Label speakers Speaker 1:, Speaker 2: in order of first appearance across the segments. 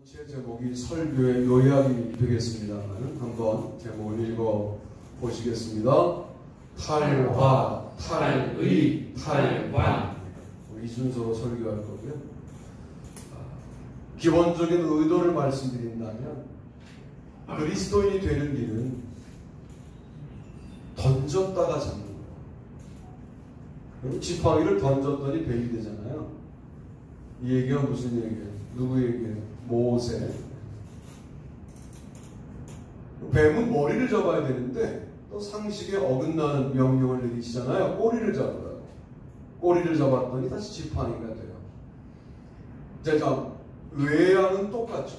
Speaker 1: 제 제목이 설교의 요약이 되겠습니다만 한번 제목을 읽어 보시겠습니다. 탈화, 탈의, 탈관. 이 순서로 설교할 거고요. 기본적인 의도를 말씀드린다면 그리스도인이 되는 길은 던졌다가 잡는 거예요. 지팡이를 던졌더니 뱀이 되잖아요. 이 얘기가 무슨 얘기예요? 누구 얘기예요? 모세. 뱀은 머리를 잡아야 되는데 또 상식에 어긋나는 명령을 내리시잖아요. 꼬리를 잡으라고. 꼬리를 잡았더니 다시 지팡이가 돼요. 자, 외양은 똑같죠.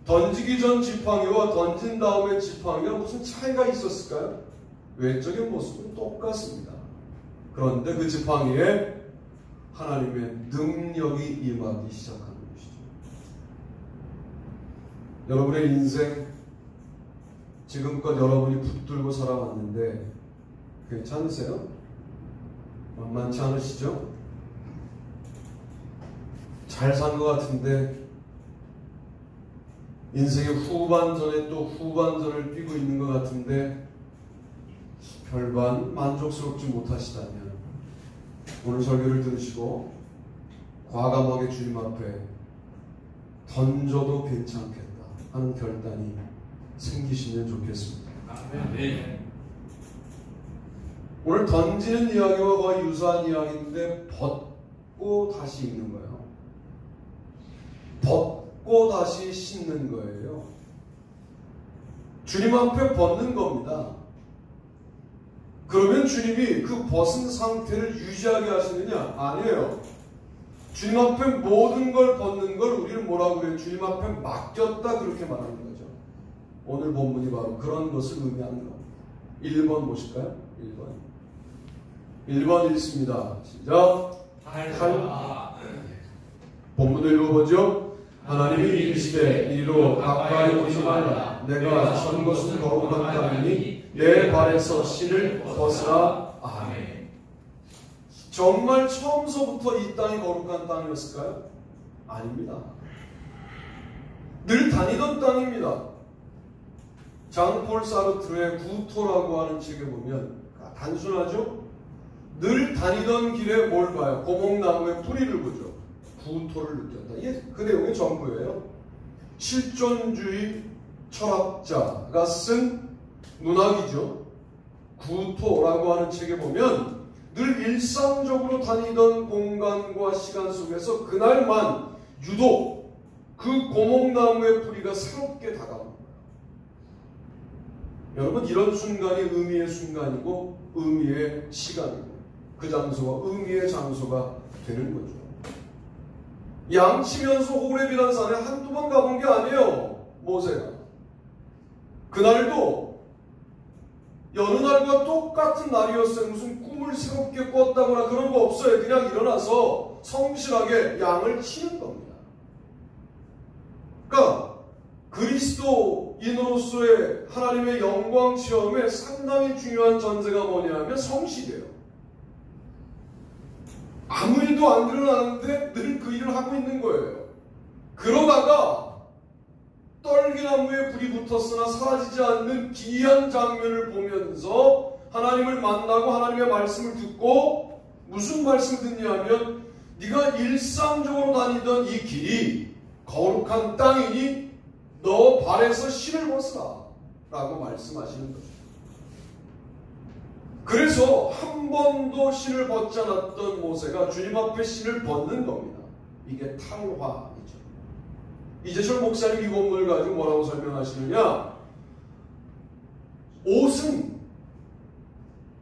Speaker 1: 던지기 전 지팡이와 던진 다음에 지팡이가 무슨 차이가 있었을까요? 외적인 모습은 똑같습니다. 그런데 그 지팡이에 하나님의 능력이 임하기 시작합니다. 여러분의 인생 지금껏 여러분이 붙들고 살아왔는데 괜찮으세요? 만만치 않으시죠? 잘 산 것 같은데 인생의 후반전에 또 후반전을 뛰고 있는 것 같은데 별반 만족스럽지 못하시다면 오늘 설교를 들으시고 과감하게 주님 앞에 던져도 괜찮겠다 하는 결단이 생기시면 좋겠습니다.
Speaker 2: 네.
Speaker 1: 오늘 던지는 이야기와 거의 유사한 이야기인데 벗고 다시 입는 거예요. 벗고 다시 신는 거예요. 주님 앞에 벗는 겁니다. 그러면 주님이 그 벗은 상태를 유지하게 하시느냐? 아니에요. 주님 앞에 모든 걸 벗는 걸 우리는 뭐라고 그래요? 주님 앞에 맡겼다 그렇게 말하는 거죠. 오늘 본문이 바로 그런 것을 의미하는 겁니다. 1번 보실까요? 1번 읽습니다. 시작. 본문을 읽어보죠. 하나님이 이르시되 이리로 가까이 오지 말라. 내가 선 것은 거룩한 땅이니 내 발에서 신을 벗으라. 아멘. 정말 처음서부터 이 땅이 거룩한 땅이었을까요? 아닙니다. 늘 다니던 땅입니다. 장폴 사르트르의 구토라고 하는 책에 보면 단순하죠? 늘 다니던 길에 뭘 봐요? 고목나무의 뿌리를 보죠. 구토를 느꼈다. 이게 그 내용의 전부예요. 실존주의 철학자가 쓴 문학이죠. 구토라고 하는 책에 보면 늘 일상적으로 다니던 공간과 시간 속에서 그날만 유독 그 고목나무의 뿌리가 새롭게 다가옵니다. 여러분, 이런 순간이 의미의 순간이고 의미의 시간이고 그 장소가 의미의 장소가 되는 거죠. 양치면서 호렙이라는 산에 한두 번 가본 게 아니에요. 모세가. 그날도 여느 날과 똑같은 날이었어요. 무슨 꿈을 새롭게 꿨다거나 그런 거 없어요. 그냥 일어나서 성실하게 양을 치는 겁니다. 그러니까 그리스도인으로서의 하나님의 영광 체험에 상당히 중요한 전제가 뭐냐면 성실이에요. 아무 일도 안 일어나는데 늘 그 일을 하고 있는 거예요. 그러다가 떨기나무에 불이 붙었으나 사라지지 않는 기이한 장면을 보면서 하나님을 만나고 하나님의 말씀을 듣고 무슨 말씀을 듣냐면 네가 일상적으로 다니던 이 길이 거룩한 땅이니 너 발에서 신을 벗으라 라고 말씀하시는 거죠. 그래서 한 번도 신을 벗지 않았던 모세가 주님 앞에 신을 벗는 겁니다. 이게 탈화이죠. 이재철 목사님 이 본문을 가지고 뭐라고 설명하시느냐? 옷은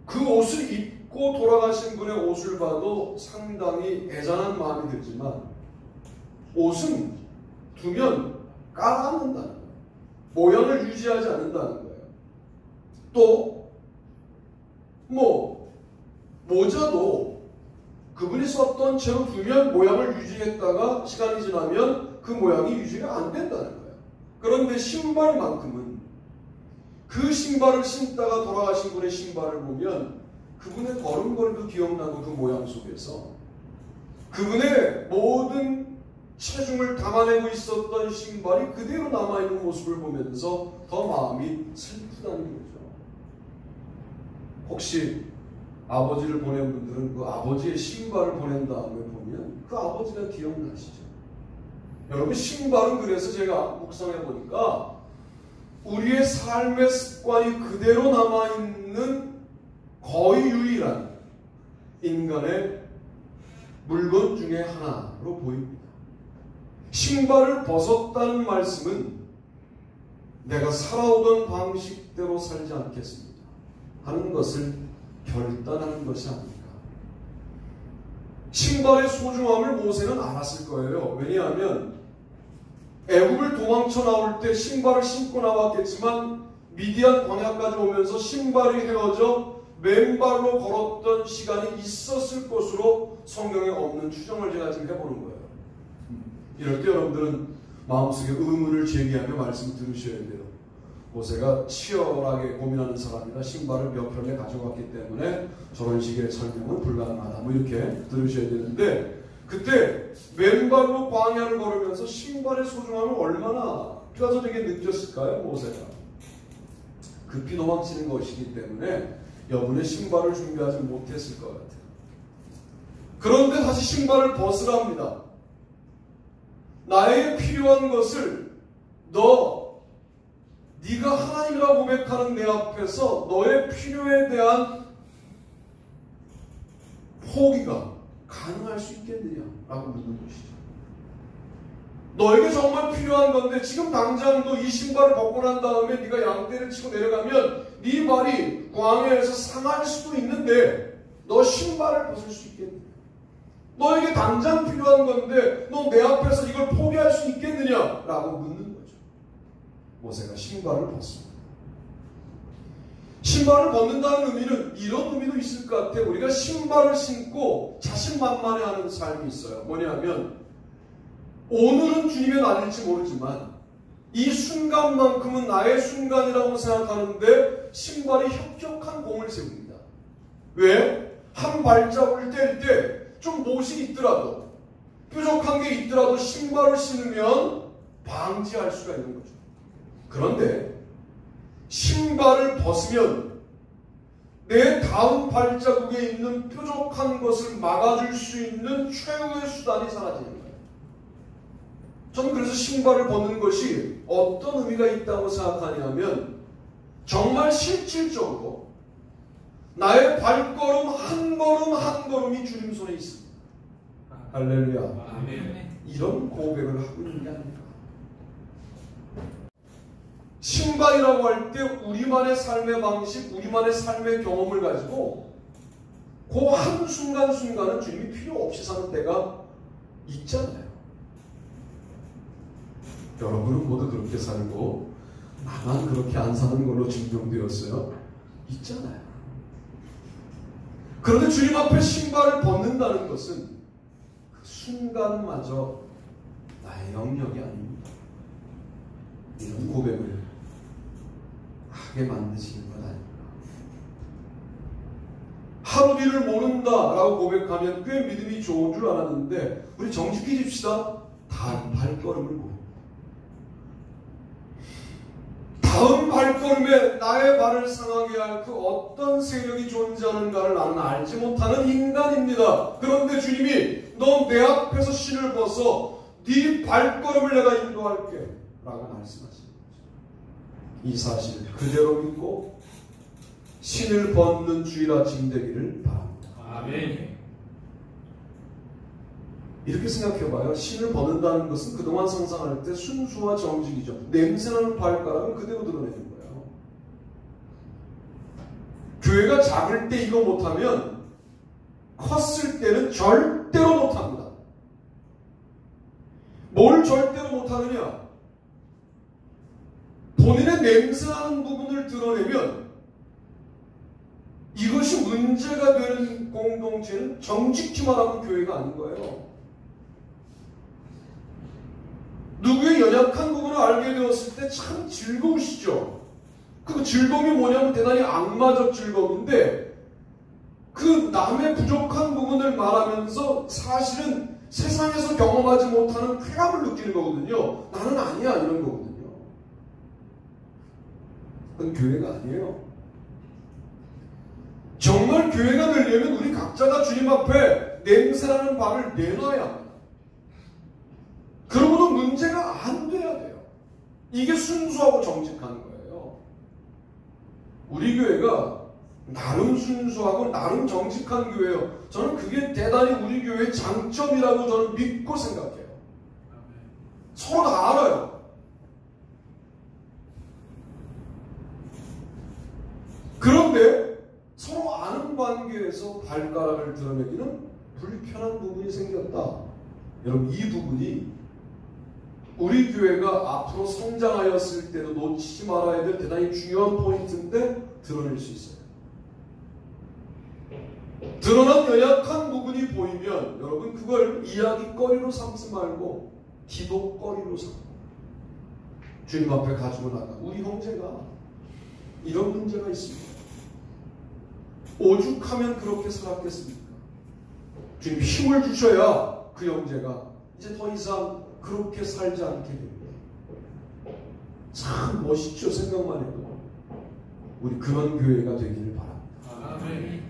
Speaker 1: 그 옷을 입고 돌아가신 분의 옷을 봐도 상당히 애잔한 마음이 들지만 옷은 두면 깔아앉는다는 거예요. 모양을 유지하지 않는다는 거예요. 또 모자도 그분이 썼던 채로 두면 모양을 유지했다가 시간이 지나면 그 모양이 유지가 안 된다는 거예요. 그런데 신발만큼은 그 신발을 신다가 돌아가신 분의 신발을 보면 그분의 걸음걸이도 기억나고 그 모양 속에서 그분의 모든 체중을 담아내고 있었던 신발이 그대로 남아있는 모습을 보면서 더 마음이 슬프다는 거죠. 혹시 아버지를 보낸 분들은 그 아버지의 신발을 보낸 다음에 보면 그 아버지가 기억나시죠? 여러분, 신발은 그래서 제가 묵상해 보니까 우리의 삶의 습관이 그대로 남아있는 거의 유일한 인간의 물건 중에 하나로 보입니다. 신발을 벗었다는 말씀은 내가 살아오던 방식대로 살지 않겠습니다 하는 것을 결단하는 것이 아닙니까? 신발의 소중함을 모세는 알았을 거예요. 왜냐하면 애굽을 도망쳐 나올 때 신발을 신고 나왔겠지만 미디안 광야까지 오면서 신발이 헤어져 맨발로 걸었던 시간이 있었을 것으로 성경에 없는 추정을 제가 지금 해보는 거예요. 이럴 때 여러분들은 마음속에 의문을 제기하며 말씀 들으셔야 돼요. 모세가 치열하게 고민하는 사람이다. 신발을 몇 켤레 가져갔기 때문에 저런 식의 설명은 불가능하다. 뭐 이렇게 들으셔야 되는데, 그때 맨발로 광야를 걸으면서 신발의 소중함을 얼마나 뼈저리게 느꼈을까요? 모세가 급히 도망치는 것이기 때문에 여분의 신발을 준비하지 못했을 것 같아요. 그런데 다시 신발을 벗으랍니다. 나에게 필요한 것을 네가 하나님이라고 고백하는 내 앞에서 너의 필요에 대한 포기가 가능할 수 있겠느냐? 라고 묻는 것이죠. 너에게 정말 필요한 건데 지금 당장 너 이 신발을 벗고 난 다음에 네가 양떼를 치고 내려가면 네 발이 광야에서 상할 수도 있는데 너 신발을 벗을 수 있겠느냐? 너에게 당장 필요한 건데 너 내 앞에서 이걸 포기할 수 있겠느냐? 라고 묻는 거죠. 모세가 신발을 벗습니다. 신발을 벗는다는 의미는 이런 의미도 있을 것 같아요. 우리가 신발을 신고 자신만만해하는 삶이 있어요. 뭐냐면 오늘은 주님의 날일지 모르지만 이 순간만큼은 나의 순간이라고 생각하는데 신발이 혁혁한 공을 세웁니다. 왜? 한 발자국을 뗄 때 좀 못이 있더라도 뾰족한 게 있더라도 신발을 신으면 방지할 수가 있는 거죠. 그런데 신발을 벗으면 내 다음 발자국에 있는 뾰족한 것을 막아줄 수 있는 최후의 수단이 사라지는 거예요. 저는 그래서 신발을 벗는 것이 어떤 의미가 있다고 생각하냐면 정말 실질적으로 나의 발걸음 한 걸음 한 걸음이 주님 손에 있습니다. 할렐루야. 아멘. 이런 고백을 하고 있는 게 아닙니까? 신발이라고 할 때 우리만의 삶의 방식, 우리만의 삶의 경험을 가지고 그 한순간순간은 주님이 필요 없이 사는 때가 있잖아요. 여러분은 모두 그렇게 살고 나만 그렇게 안 사는 걸로 증명되었어요? 있잖아요. 그런데 주님 앞에 신발을 벗는다는 것은 그 순간마저 나의 영역이 아닙니다. 이런 고백을 하게 만드시는 것 아닙니까? 하루 뒤를 모른다라고 고백하면 꽤 믿음이 좋은 줄 알았는데 우리 정직해집시다. 다음 발걸음을 모릅니다. 다음 발걸음에 나의 발을 상하게 할 그 어떤 세력이 존재하는가를 나는 알지 못하는 인간입니다. 그런데 주님이 너 내 앞에서 신을 벗어 네 발걸음을 내가 인도할게 라고 말씀하십니다. 이 사실을 그대로 믿고 신을 벗는 주일 아침 되기를 바랍니다. 아멘. 이렇게 생각해봐요. 신을 벗는다는 것은 그동안 상상할 때 순수와 정직이죠. 냄새나는 발가락은 그대로 드러내는 거예요. 교회가 작을 때 이거 못하면 컸을 때는 절대로 못합니다. 뭘 절대로 못하느냐? 본인의 냄새나는 부분을 드러내면 이것이 문제가 되는 공동체는 정직히만 하는 교회가 아닌 거예요. 누구의 연약한 부분을 알게 되었을 때 참 즐거우시죠? 그 즐거움이 뭐냐면 대단히 악마적 즐거움인데 그 남의 부족한 부분을 말하면서 사실은 세상에서 경험하지 못하는 쾌감을 느끼는 거거든요. 나는 아니야 이런 거거든요. 그건 교회가 아니에요. 정말 교회가 되려면 우리 각자가 주님 앞에 냄새나는 바를 내놔야 합니다. 그러고도 문제가 안 돼야 돼요. 이게 순수하고 정직한 거예요. 우리 교회가 나름 순수하고 나름 정직한 교회예요. 저는 그게 대단히 우리 교회의 장점이라고 저는 믿고 생각해요. 서로 다 알아요. 그런데 서로 아는 관계에서 발가락을 드러내기는 불편한 부분이 생겼다. 여러분, 이 부분이 우리 교회가 앞으로 성장하였을 때도 놓치지 말아야 될 대단히 중요한 포인트인데 드러낼 수 있어요. 드러난 연약한 부분이 보이면 여러분 그걸 이야기거리로 삼지 말고 기도거리로 삼고 주님 앞에 가지고 나가. 우리 형제가 이런 문제가 있습니다. 오죽하면 그렇게 살았겠습니까? 주님 힘을 주셔야 그 형제가 이제 더 이상 그렇게 살지 않게 됩니다. 참 멋있죠. 생각만 해도. 우리 그런 교회가 되기를 바랍니다. 아멘.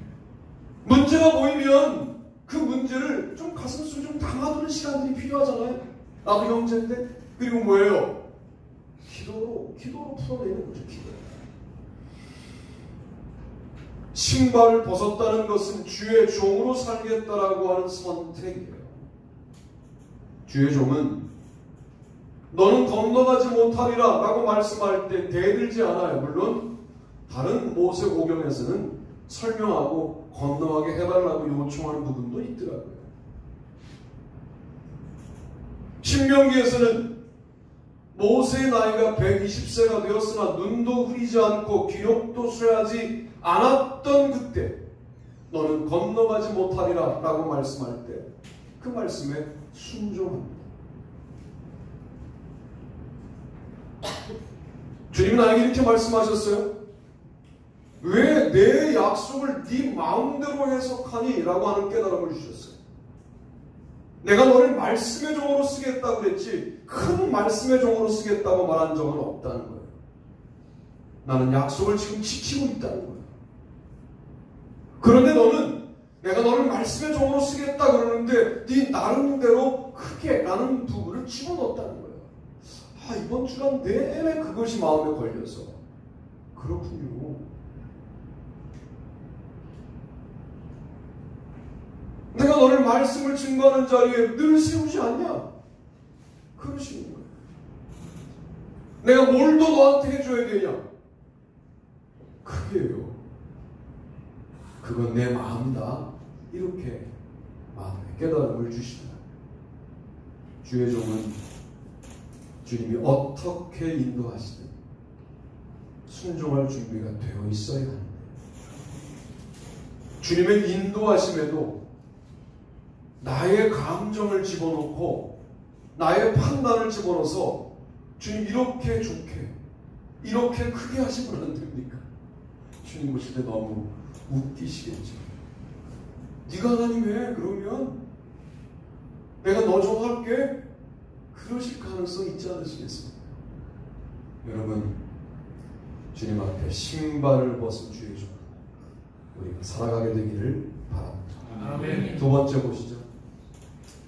Speaker 1: 문제가 보이면 그 문제를 좀 가슴속에 좀 담아두는 시간들이 필요하잖아요. 나도 형제인데. 그리고 뭐예요? 기도로 풀어내는 거죠. 기도. 신발을 벗었다는 것은 주의 종으로 살겠다라고 하는 선택이에요. 주의 종은 너는 건너가지 못하리라 라고 말씀할 때 대들지 않아요. 물론 다른 모세오경에서는 설명하고 건너가게 해달라고 요청하는 부분도 있더라고요. 신명기에서는 모세의 나이가 120세가 되었으나 눈도 흐리지 않고 기력도 쇠하지 않았던 그때 너는 건너가지 못하리라 라고 말씀할 때 그 말씀에 순종합니다. 주님은 나에게 이렇게 말씀하셨어요. 왜 내 약속을 네 마음대로 해석하니? 라고 하는 깨달음을 주셨어요. 내가 너를 말씀의 종으로 쓰겠다고 그랬지 큰 말씀의 종으로 쓰겠다고 말한 적은 없다는 거예요. 나는 약속을 지금 지키고 있다는 거예요. 그런데 너는 내가 너를 말씀의 종으로 쓰겠다 그러는데 네 나름대로 크게 라는 부분을 집어넣었다는 거예요. 아, 이번 주간 내내 그것이 마음에 걸려서 그렇군요. 내가 너를 말씀을 증거하는 자리에 늘 세우지 않냐? 그러시는 거예요. 내가 뭘 더 너한테 해줘야 되냐? 그게요. 그건 내 마음이다. 이렇게 마음에 깨달음을 주시다. 주의 종은 주님이 어떻게 인도하시든 순종할 준비가 되어 있어야 합니다. 주님의 인도하심에도 나의 감정을 집어넣고 나의 판단을 집어넣어서 주님 이렇게 좋게 이렇게 크게 하시면 안 됩니까? 주님 보실 때 너무 웃기시겠죠. 네가 하나님해 그러면 내가 너 좀 할게 그러실 가능성이 있지 않으시겠습니까? 여러분 주님 앞에 신발을 벗은 주의 종 우리가 살아가게 되기를 바랍니다. 아멘. 두 번째 보시죠.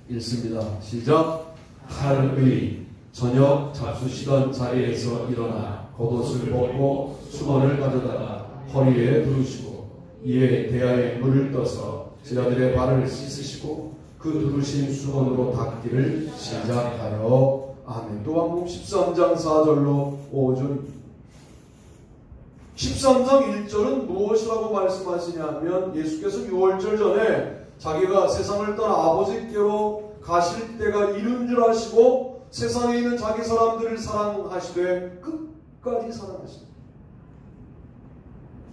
Speaker 1: 읽습니다. 시작. 칼의 저녁 잡수시던 자리에서 일어나 겉옷을 벗고 수건을 가져다가 허리에 두르시고 이에 대야에 물을 떠서 제자들의 발을 씻으시고 그 두르신 수건으로 닦기를 시작하여 아멘. 요한복음 13장 4절로 5절입니다. 13장 1절은 무엇이라고 말씀하시냐면 예수께서 6월절 전에 자기가 세상을 떠나 아버지께로 가실 때가 이른 줄 아시고 세상에 있는 자기 사람들을 사랑하시되 끝까지 사랑하십니다.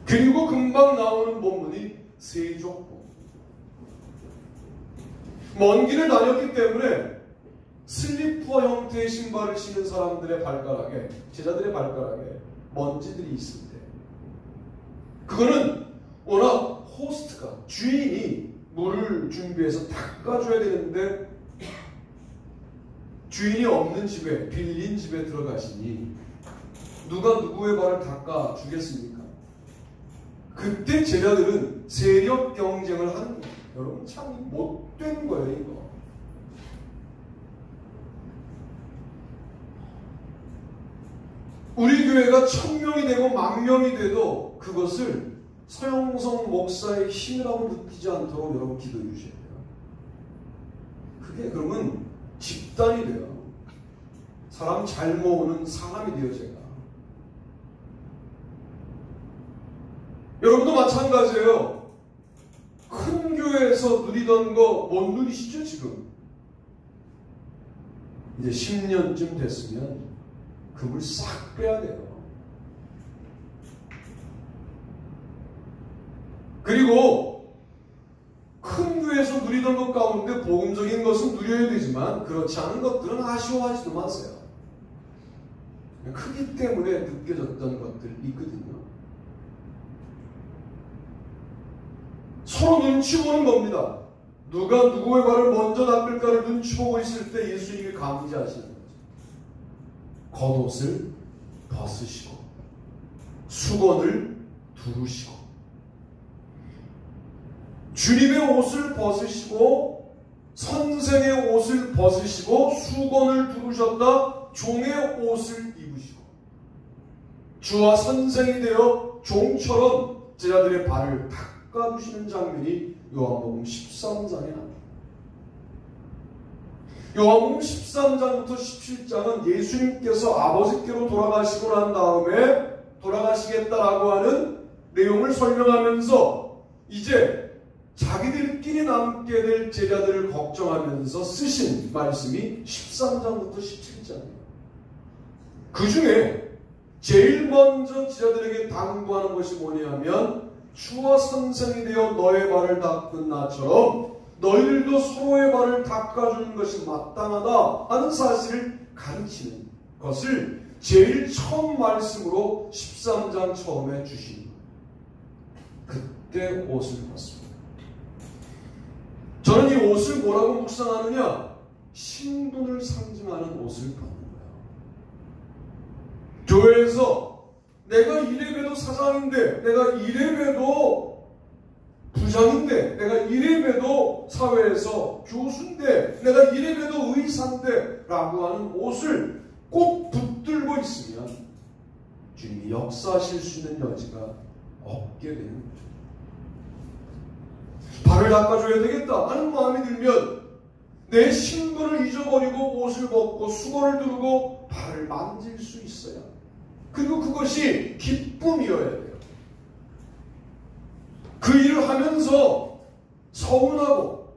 Speaker 1: 그리고 금방 나오는 본문이 세족보. 먼 길을 다녔기 때문에 슬리퍼 형태의 신발을 신은 사람들의 발가락에, 제자들의 발가락에 먼지들이 있을 때 그거는 워낙 호스트가, 주인이 물을 준비해서 닦아줘야 되는데 주인이 없는 집에, 빌린 집에 들어가시니 누가 누구의 발을 닦아 주겠습니까? 그때 제자들은 세력 경쟁을 하는 거예요. 여러분 참 못된 거예요, 이거. 우리 교회가 1000명이 되고 10,000명이 돼도 그것을 서영성 목사의 힘이라고 느끼지 않도록 여러분 기도해 주셔야 돼요. 그게 그러면 집단이 돼요. 사람 잘 모으는 사람이 돼요, 제가. 여러분도 마찬가지예요. 큰 교회에서 누리던 거 못 누리시죠, 지금? 이제 10년쯤 됐으면 금을 싹 빼야 돼요. 그리고 큰 교회에서 누리던 것 가운데 복음적인 것은 누려야 되지만 그렇지 않은 것들은 아쉬워하지도 마세요. 크기 때문에 느껴졌던 것들이 있거든요. 서로 눈치 보는 겁니다. 누가 누구의 발을 먼저 닦을까를 눈치 보고 있을 때 예수님이 감지하시는 거죠. 겉옷을 벗으시고 수건을 두르시고 주님의 옷을 벗으시고 선생의 옷을 벗으시고 수건을 두르셨다 종의 옷을 입으시고 주와 선생이 되어 종처럼 제자들의 발을 닦아주시는 장면이 요한복음 13장에 나옵니다. 요한복음 13장부터 17장은 예수님께서 아버지께로 돌아가시고 난 다음에 돌아가시겠다라고 하는 내용을 설명하면서 이제 자기들끼리 남게 될 제자들을 걱정하면서 쓰신 말씀이 13장부터 17장이에요. 그 중에 제일 먼저 제자들에게 당부하는 것이 뭐냐면 주와 선생이 되어 너의 발을 닦은 나처럼 너희들도 서로의 발을 닦아주는 것이 마땅하다 하는 사실을 가르치는 것을 제일 처음 말씀으로 13장 처음에 주신 거예요. 그때 옷을 벗습니다. 저는 이 옷을 뭐라고 묵상하느냐? 신분을 상징하는 옷을 벗는 거예요. 교회에서 내가 이래봬도 사장인데, 내가 이래봬도 부장인데, 내가 이래봬도 사회에서 교수인데, 내가 이래봬도 의사인데 라고 하는 옷을 꼭 붙들고 있으면 주님이 역사하실 수 있는 여지가 없게 되는 거죠. 발을 닦아줘야 되겠다 하는 마음이 들면 내 신분을 잊어버리고 옷을 벗고 수건을 두르고 발을 만질 수 있어야, 그리고 그것이 기쁨이어야 돼요. 그 일을 하면서 서운하고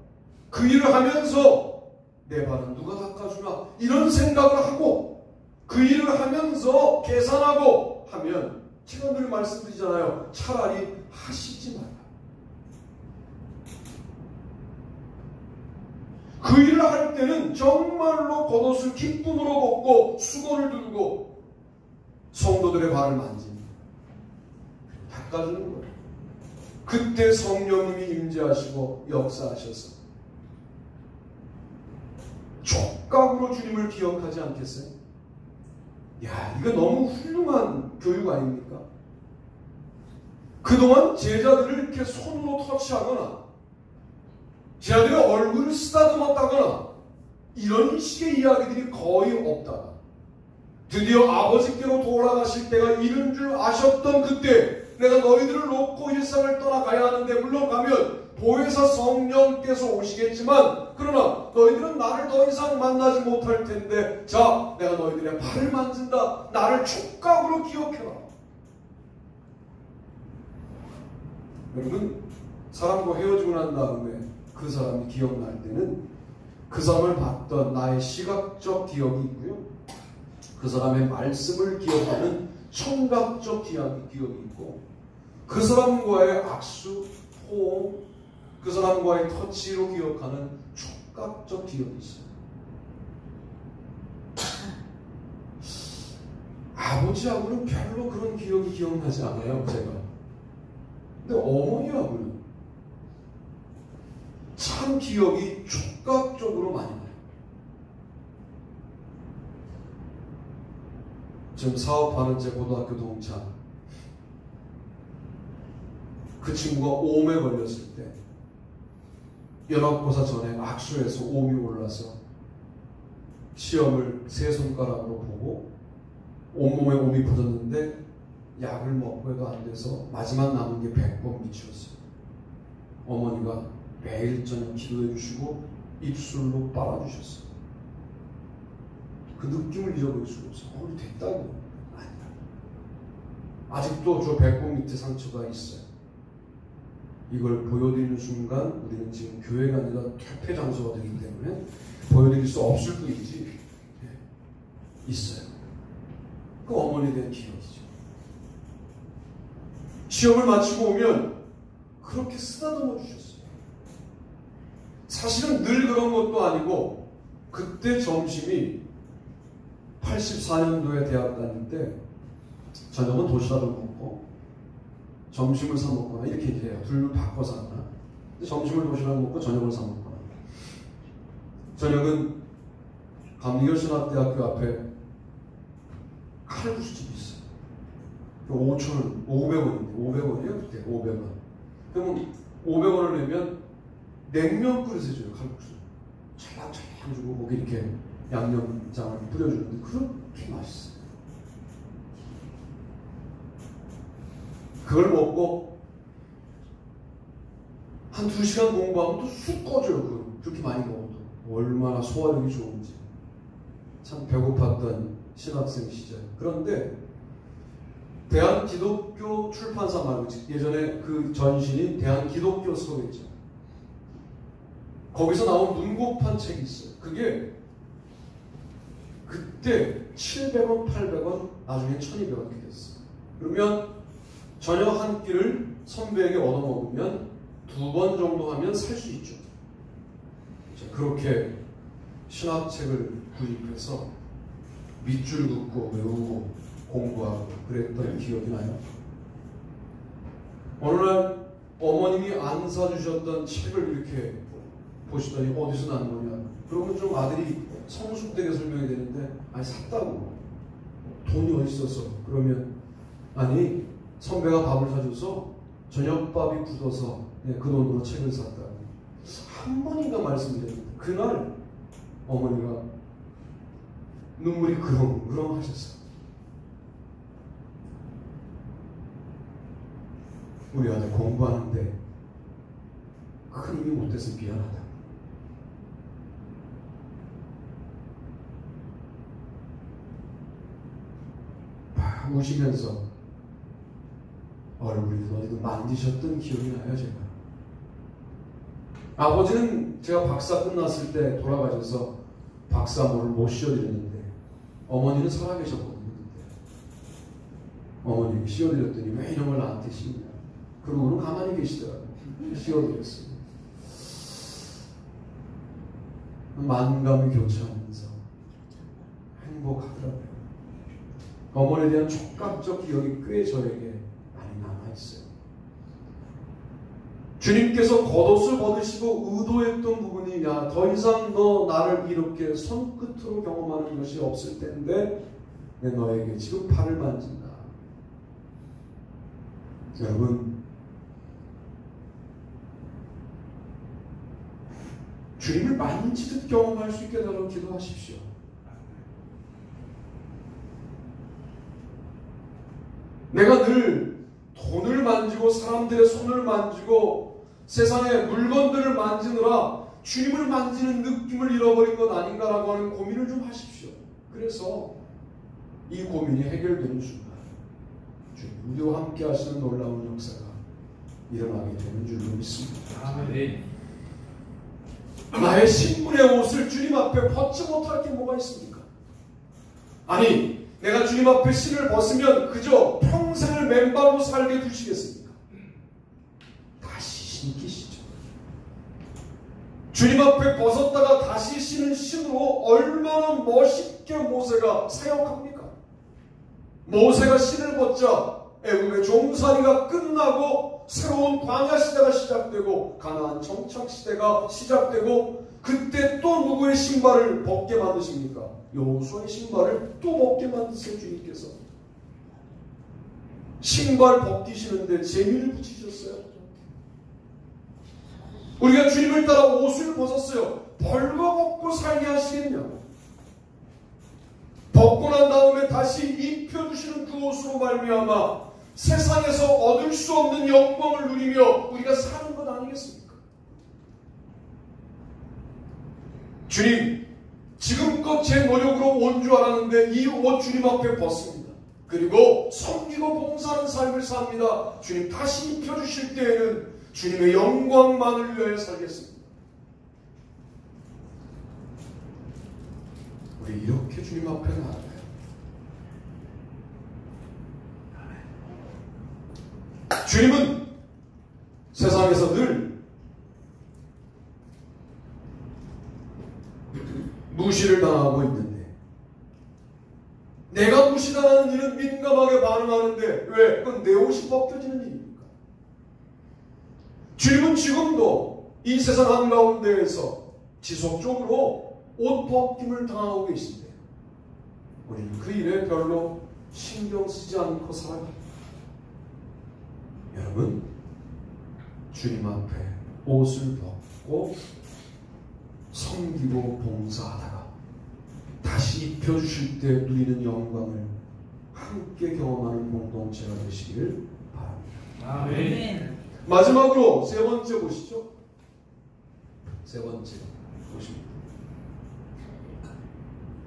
Speaker 1: 그 일을 하면서 내 발은 누가 닦아주나 이런 생각을 하고 그 일을 하면서 계산하고 하면 제가 늘 말씀드리잖아요. 차라리 하시지 마라. 그 일을 할 때는 정말로 겉옷을 기쁨으로 벗고 수건을 두르고 성도들의 발을 만집니다. 닦아주는 거예요. 그때 성령님이 임재하시고 역사하셔서 촉각으로 주님을 기억하지 않겠어요? 야, 이거 너무 훌륭한 교육 아닙니까? 그동안 제자들을 이렇게 손으로 터치하거나 제자들의 얼굴을 쓰다듬었다거나 이런 식의 이야기들이 거의 없다가 드디어 아버지께로 돌아가실 때가 이른 줄 아셨던 그때 내가 너희들을 놓고 일상을 떠나가야 하는데, 물론 가면 보혜사 성령께서 오시겠지만 그러나 너희들은 나를 더 이상 만나지 못할 텐데 자, 내가 너희들의 발을 만진다. 나를 촉각으로 기억해라. 여러분, 사람과 헤어지고 난 다음에 그 사람이 기억날 때는 그 사람을 봤던 나의 시각적 기억이 있고요, 그 사람의 말씀을 기억하는 청각적 기억이 있고, 그 사람과의 악수, 호응, 그 사람과의 터치로 기억하는 촉각적 기억이 있어요. 아버지하고는 별로 그런 기억이 기억나지 않아요, 제가. 근데 어머니하고는 참 기억이 촉각적으로 많이 나요. 지금 사업하는 제 고등학교 동창, 그 친구가 오음에 걸렸을 때 연합고사 전에 악수해서 오음이 올라서 시험을 세 손가락으로 보고 온몸에 오음이 퍼졌는데 약을 먹고 해도 안 돼서 마지막 남은 게 100번 미치었어요. 어머니가 매일 저녁 기도해 주시고 입술로 빨아주셨어요. 그 느낌을 잊어버릴 수가 없어요. 우리 됐다고. 아니다. 아직도 저 배꼽 밑에 상처가 있어요. 이걸 보여드리는 순간 우리는 지금 교회가 아니라 퇴폐 장소가 되기 때문에 보여드릴 수 없을 뿐이지 있어요. 그 어머니에 대한 기억이죠. 시험을 마치고 오면 그렇게 쓰다듬어 주셨어요. 사실은 늘 그런 것도 아니고 그때 점심이 84년도에 대학 다닐 때 저녁은 도시락을 먹고 점심을 사 먹거나 이렇게 해요. 둘 바꿔서 하거나. 점심을 도시락을 먹고 저녁을 사 먹거나. 저녁은 감리교신학대학교 앞에 칼국수집이 있어요. 5,000원, 500원인데 500원이에요 그때 500원. 그러면 500원을 내면 냉면 끓여서 줘요. 칼국수 찰랑찰랑 주고 거기 이렇게 양념장을 뿌려주는데 그렇게 맛있어요. 그걸 먹고 한 2시간 공부하면 또 쑥 꺼져요. 그렇게 많이 먹어도 얼마나 소화력이 좋은지. 참 배고팠던 신학생 시절. 그런데 대한기독교 출판사 말고 예전에 그 전신이 대한기독교 서회죠. 거기서 나온 문고판 책이 있어요. 그게 그때 700원, 800원, 나중에 1200원 이렇게 됐어요. 그러면 저녁 한 끼를 선배에게 얻어먹으면 2번 정도 하면 살 수 있죠. 그렇게 신학책을 구입해서 밑줄 긋고 외우고 공부하고 그랬던 기억이 나요. 어느 날 어머님이 안 사주셨던 책을 이렇게 보시더니 어디서 난 거냐. 그러면 좀 아들이 성숙되게 설명이 되는데 아니 샀다고. 돈이 어디 있어서. 그러면 아니 선배가 밥을 사줘서 저녁밥이 굳어서 그 돈으로 책을 샀다고. 한 번인가 말씀드렸는데 그날 어머니가 눈물이 그렁그렁 하셨어요. 우리 아들 공부하는데 큰 힘이 못돼서 미안하다. 막 우시면서 얼굴이 어디도 만지셨던 기억이 나요. 제가 아버지는 제가 박사 끝났을 때 돌아가셔서 박사모를 못 씌워드렸는데 어머니는 살아계셨거든요. 그때 어머님이 씌워드렸더니 왜 이런 걸 나한테 씌우냐. 그러고는 가만히 계시더라고요. 씌워드렸어요. 만감이 교차하면서 행복하더라고요. 어머니에 대한 촉각적 기억이 꽤 저에게 많이 남아있어요. 주님께서 겉옷을 벗으시고 의도했던 부분이 야, 더 이상 너 나를 이렇게 손끝으로 경험하는 것이 없을 텐데 내 너에게 지금 팔을 만진다. 여러분 주님을 만지듯 경험할 수 있게 달라고 기도하십시오. 내가 늘 돈을 만지고 사람들의 손을 만지고 세상의 물건들을 만지느라 주님을 만지는 느낌을 잃어버린 것 아닌가라고 하는 고민을 좀 하십시오. 그래서 이 고민이 해결되는 순간 주님 우리와 함께 하시는 놀라운 역사가 일어나게 되는 줄로 믿습니다. 아멘. 나의 신분의 옷을 주님 앞에 벗지 못할 게 뭐가 있습니까? 아니 내가 주님 앞에 신을 벗으면 그저 평생을 맨발로 살게 두시겠습니까? 다시 신기시죠. 주님 앞에 벗었다가 다시 신은 신으로 얼마나 멋있게 모세가 사역합니까? 모세가 신을 벗자 애굽의 종살이가 끝나고 새로운 광야 시대가 시작되고 가나안 정착 시대가 시작되고 그때 또 누구의 신발을 벗게 만드십니까? 여호수아의 신발을 또 벗게 만드세요. 주님께서 신발 벗기시는데 재미를 붙이셨어요. 우리가 주님을 따라 옷을 벗었어요. 벌거벗고 살게 하시겠냐고. 벗고 난 다음에 다시 입혀주시는 그 옷으로 말미암아 세상에서 얻을 수 없는 영광을 누리며 우리가 사는 것 아니겠습니까? 주님, 지금껏 제 노력으로 온 줄 알았는데 이 옷 주님 앞에 벗습니다. 그리고 섬기고 봉사하는 삶을 삽니다. 주님 다시 입혀주실 때에는 주님의 영광만을 위하여 살겠습니다. 우리 이렇게 주님 앞에 나아가요. 주님은 세상에서 늘 무시를 당하고 있는데 내가 무시당하는 일은 민감하게 반응하는데 왜? 그건 내 옷이 벗겨지는 일입니까? 주님은 지금도 이 세상 한가운데에서 지속적으로 옷 벗김을 당하고 계신데 우리는 그 일에 별로 신경 쓰지 않고 살아갑니다. 여러분, 주님 앞에 옷을 벗고 섬기고 봉사하다가 다시 입혀주실 때 누리는 영광을 함께 경험하는 공동체가 되시길 바랍니다.
Speaker 2: 아멘.
Speaker 1: 마지막으로 세 번째 보시죠. 세 번째 보십니다.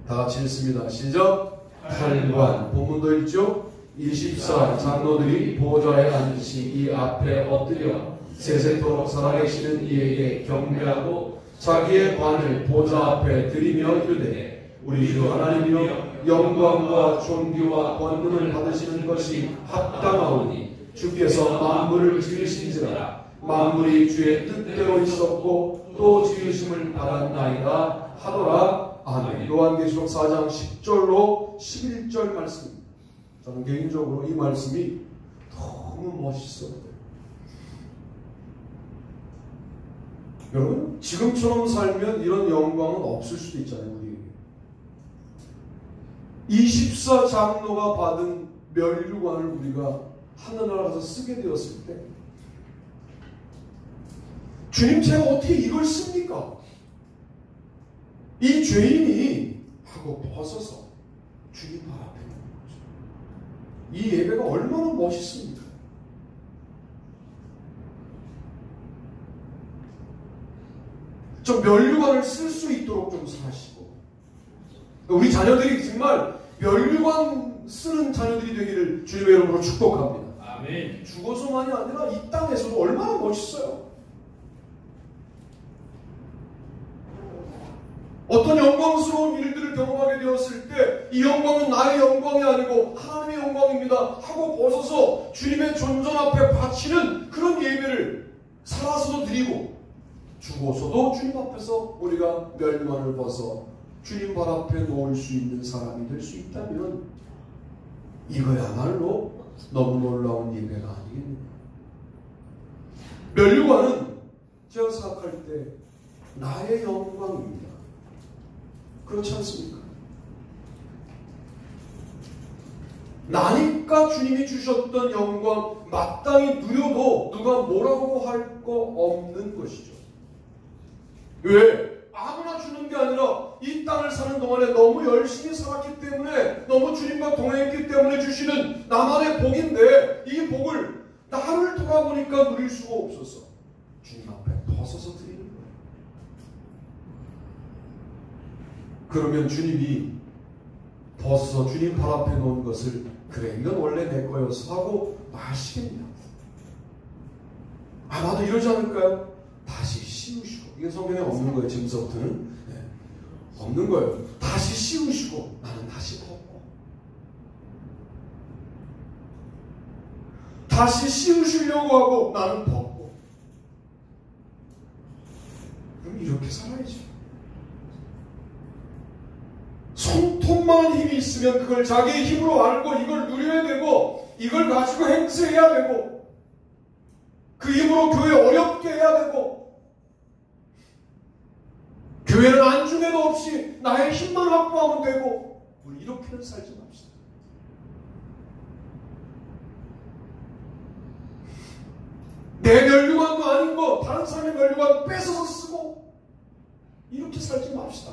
Speaker 1: 다 같이 읽습니다. 시작. 8관 본문도 읽죠. 24 장로들이 보좌에 앉으시 이 앞에 엎드려 세세토록 살아계시는 이에게 경배하고 자기의 관을 보좌 앞에 드리며 이르되 우리 주 하나님이여 영광과 존귀와 권능을 받으시는 것이 합당하오니 주께서 만물을 지으신지라 만물이 주의 뜻대로 있었고 또 지으심을 받았나이다 하더라. 아멘. 요한계시록 4장 10절로 11절 말씀입니다. 저는 개인적으로 이 말씀이 너무 멋있어요. 여러분, 지금처럼 살면 이런 영광은 없을 수도 있잖아요. 우리에게. 24 장로가 받은 면류관을 우리가 하늘나라 가서 쓰게 되었을 때 주님, 제가 어떻게 이걸 씁니까? 이 죄인이 하고 벗어서 주님 발 앞에 놓는 거죠. 이 예배가 얼마나 멋있습니까? 좀 면류관을 쓸 수 있도록 좀 사시고 우리 자녀들이 정말 면류관 쓰는 자녀들이 되기를 주님의 이름으로 축복합니다.
Speaker 2: 아멘.
Speaker 1: 죽어서만이 아니라 이 땅에서도 얼마나 멋있어요. 어떤 영광스러운 일들을 경험하게 되었을 때 이 영광은 나의 영광이 아니고 하나님의 영광입니다 하고 벗어서 주님의 존전 앞에 바치는 그런 예배를 살아서도 드리고 죽어서도 주님 앞에서 우리가 멸관을 벗어 주님 발 앞에 놓을 수 있는 사람이 될 수 있다면 이거야말로 너무 놀라운 예배가 아니겠느냐. 면류관은 제가 생각할 때 나의 영광입니다. 그렇지 않습니까? 나니까 주님이 주셨던 영광 마땅히 누려도 누가 뭐라고 할 거 없는 것이죠. 왜? 아무나 주는 게 아니라 이 땅을 사는 동안에 너무 열심히 살았기 때문에 너무 주님과 동행했기 때문에 주시는 나만의 복인데 이 복을 나를 돌아보니까 누릴 수가 없어서 주님 앞에 벗어서 드리는 거예요. 그러면 주님이 벗어서 주님 발 앞에 놓은 것을 그래 이건 원래 내 거여서 하고 마시겠냐. 아마도 이러지 않을까요? 다시 씌우시고 이게 성경에 없는 거예요. 지금서부터는 없는 거예요. 다시 씌우시고 나는 다시 벗고 다시 씌우시려고 하고 나는 벗고 그럼 이렇게 살아야지. 손톱만한 힘이 있으면 그걸 자기의 힘으로 알고 이걸 누려야 되고 이걸 가지고 행세해야 되고 그 힘으로 교회 어렵게 해야 되고 교회는 안중에도 없이 나의 힘만 확보하면 되고 우리 이렇게는 살지 맙시다. 내 면류관도 아닌 거 다른 사람의 면류관 뺏어서 쓰고 이렇게 살지 맙시다.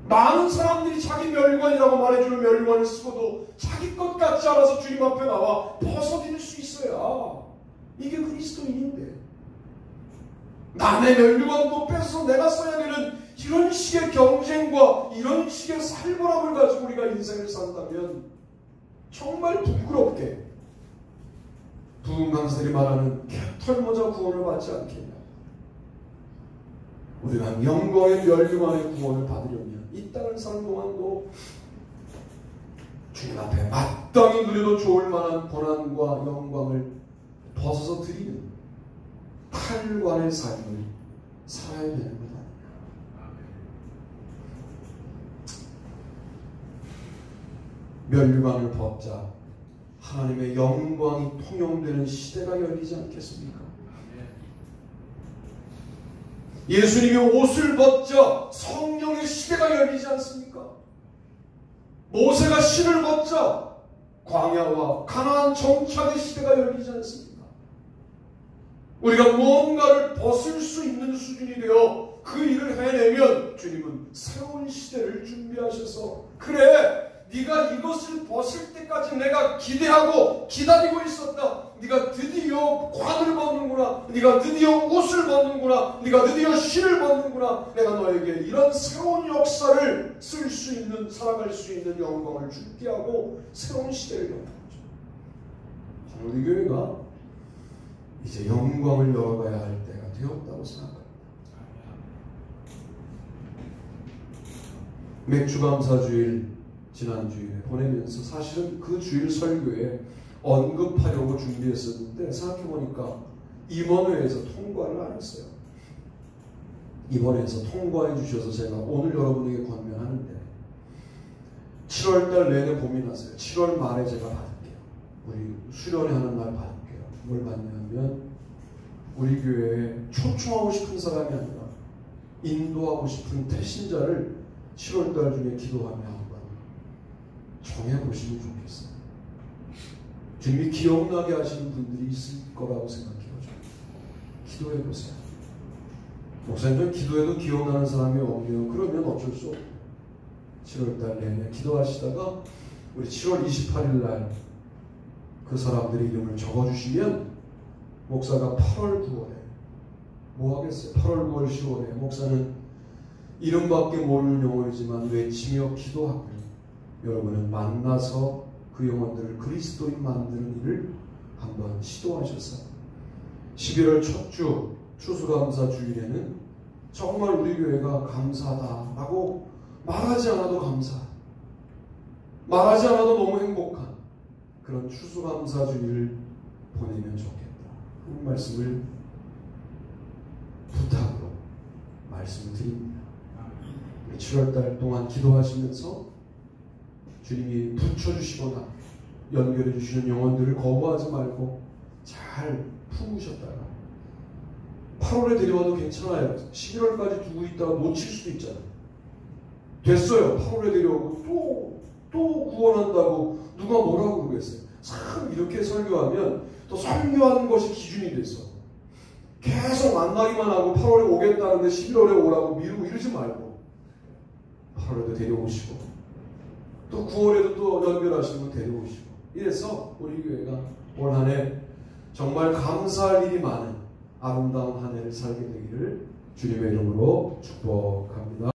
Speaker 1: 많은 사람들이 자기 면류관이라고 말해주는 면류관을 쓰고도 자기 것 같지 않아서 주님 앞에 나와 벗어드릴 수 있어야 이게 그리스도인인데 남의 면류관도 뺏어서 내가 써야 되는 이런 식의 경쟁과 이런 식의 살벌함을 가지고 우리가 인생을 산다면 정말 부끄럽게 부흥 강사들이 말하는 털모자 구원을 받지 않겠냐. 우리가 영광의 면류관의 구원을 받으려면 이 땅을 사는 동안도 주님 앞에 마땅히 누려도 좋을 만한 고난과 영광을 벗어서 드리는 탈관의 삶을 살아야 되는 것 아니냐. 면류관을 벗자 하나님의 영광이 통용되는 시대가 열리지 않겠습니까? 예수님이 옷을 벗자 성령의 시대가 열리지 않습니까? 모세가 실을 벗자 광야와 가나안 정착의 시대가 열리지 않습니까? 우리가 무언가를 벗을 수 있는 수준이 되어 그 일을 해내면 주님은 새로운 시대를 준비하셔서 그래 네가 이것을 벗을 때까지 내가 기대하고 기다리고 있었다. 네가 드디어 관을 벗는구나. 네가 드디어 옷을 벗는구나. 네가 드디어 실을 벗는구나. 내가 너에게 이런 새로운 역사를 쓸 수 있는 살아갈 수 있는 영광을 줄게 하고 새로운 시대를 여는 거죠. 우리 교회가 이제 영광을 열어가야 할 때가 되었다고 생각합니다. 맥주감사주일 지난 주일에 보내면서 사실은 그 주일 설교에 언급하려고 준비했었는데 생각해보니까 임원회에서 통과를 안 했어요. 임원회에서 통과해 주셔서 제가 오늘 여러분에게 권면하는데 7월달 내내 고민하세요. 7월 말에 제가 받을게요. 우리 수련회 하는 날 받을게요. 뭘 받냐면 우리 교회에 초청하고 싶은 사람이 아니라 인도하고 싶은 태신자를 7월달 중에 기도하며 정해보시면 좋겠어요. 주님이 기억나게 하시는 분들이 있을 거라고 생각해요. 기도해보세요. 목사님, 기도해도 기억나는 사람이 없네요. 그러면 어쩔 수 없어요. 7월달 내내 기도하시다가 우리 7월 28일 날 그 사람들의 이름을 적어주시면 목사가 8월 9월에 뭐 하겠어요? 8월 9월 10월에 목사는 이름밖에 모르는 영혼이지만 외치며 기도하고요. 여러분은 만나서 그 영혼들을 그리스도인 만드는 일을 한번 시도하셔서 11월 첫 주 추수감사 주일에는 정말 우리 교회가 감사하다라고 말하지 않아도 감사, 말하지 않아도 너무 행복한 그런 추수감사 주일을 보내면 좋겠다 하는 말씀을 부탁으로 말씀드립니다. 7월달 동안 기도하시면서 주님이 붙여주시거나 연결해 주시는 영혼들을 거부하지 말고 잘 품으셨다가 8월에 데려와도 괜찮아요. 11월까지 두고 있다가 놓칠 수도 있잖아요. 됐어요. 8월에 데려오고 또 구원한다고 누가 뭐라고 그러겠어요. 참 이렇게 설교하면 또 설교하는 것이 기준이 돼서 계속 만나기만 하고 8월에 오겠다는데 11월에 오라고 미루고 이러지 말고 8월에도 데려오시고 또 9월에도 또 연결하시면 데려오시고 이래서 우리 교회가 올 한 해 정말 감사할 일이 많은 아름다운 한 해를 살게 되기를 주님의 이름으로 축복합니다.